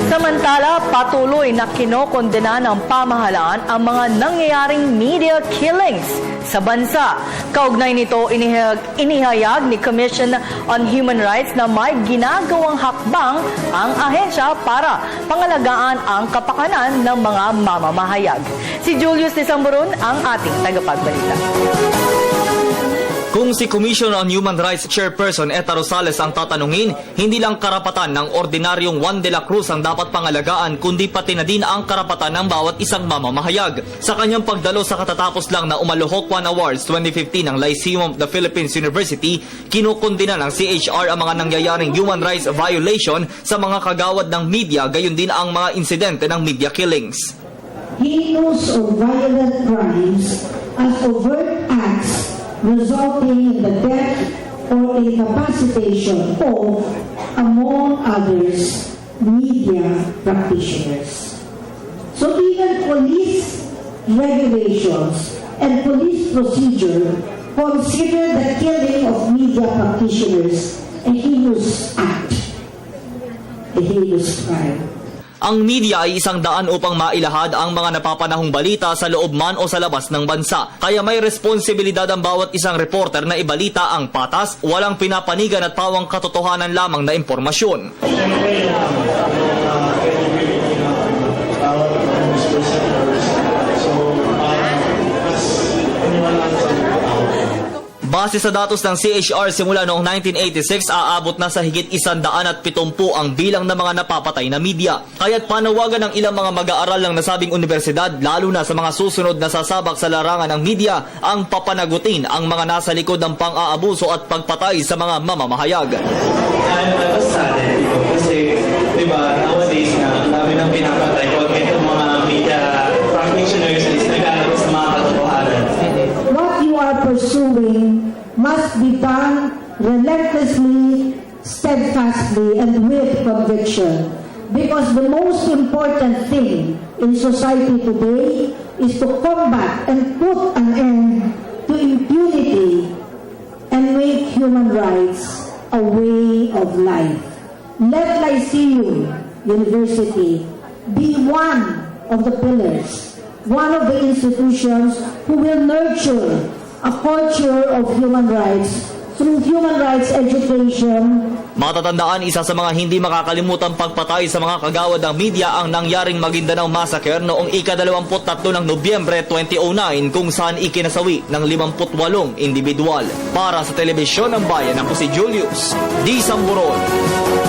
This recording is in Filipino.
Samantala, patuloy na kinokondena ng pamahalaan ang mga nangyayaring media killings sa bansa. Kaugnay nito, inihayag ni Commission on Human Rights na may ginagawang hakbang ang ahensya para pangalagaan ang kapakanan ng mga mamamahayag. Si Julius Nisamburon ang ating tagapagbalita. Kung si Commission on Human Rights Chairperson Eta Rosales ang tatanungin, hindi lang karapatan ng ordinaryong Juan de la Cruz ang dapat pangalagaan, kundi pati na din ang karapatan ng bawat isang mamamahayag. Sa kanyang pagdalo sa katatapos lang na Umaluhok One Awards 2015 ng Lyceum of the Philippines University, kinukundina ng CHR ang mga nangyayaring human rights violation sa mga kagawad ng media, gayon din ang mga insidente ng media killings. Heinous or violent crimes as overt acts resulting in the death or incapacitation of, among others, media practitioners. So even police regulations and police procedure consider the killing of media practitioners a heinous act, a heinous crime. Ang media ay isang daan upang mailahad ang mga napapanahong balita sa loob man o sa labas ng bansa. Kaya may responsibilidad ang bawat isang reporter na ibalita ang patas, walang pinapanigan at pawang katotohanan lamang na impormasyon. Base sa datos ng CHR simula noong 1986, aabot na sa higit 170 ang bilang ng mga napapatay na media. Kaya't panawagan ng ilang mga mag-aaral ng nasabing universidad, lalo na sa mga susunod na sasabak sa larangan ng media, ang papanagutin ang mga nasa likod ng pang-aabuso at pagpatay sa mga mamamahayag. I was saddened kasi, di ba, nowadays na ang dami ng pinapatay ko at itong mga media practitioners is naglalabas sa mga katotohanan. What you are pursuing must be done relentlessly, steadfastly, and with conviction. Because the most important thing in society today is to combat and put an end to impunity and make human rights a way of life. Let Lyceum University be one of the pillars, one of the institutions who will nurture a culture of human rights through human rights education. Matatandaan, isa sa mga hindi makakalimutang pagpatay sa mga kagawad ng media ang nangyaring Maguindanao Massacre noong ika-23 ng Nobyembre 2009, kung saan ikinasawi ng 58 individual. Para sa Telebisyon ng Bayan, ako si Julius Nisamburon.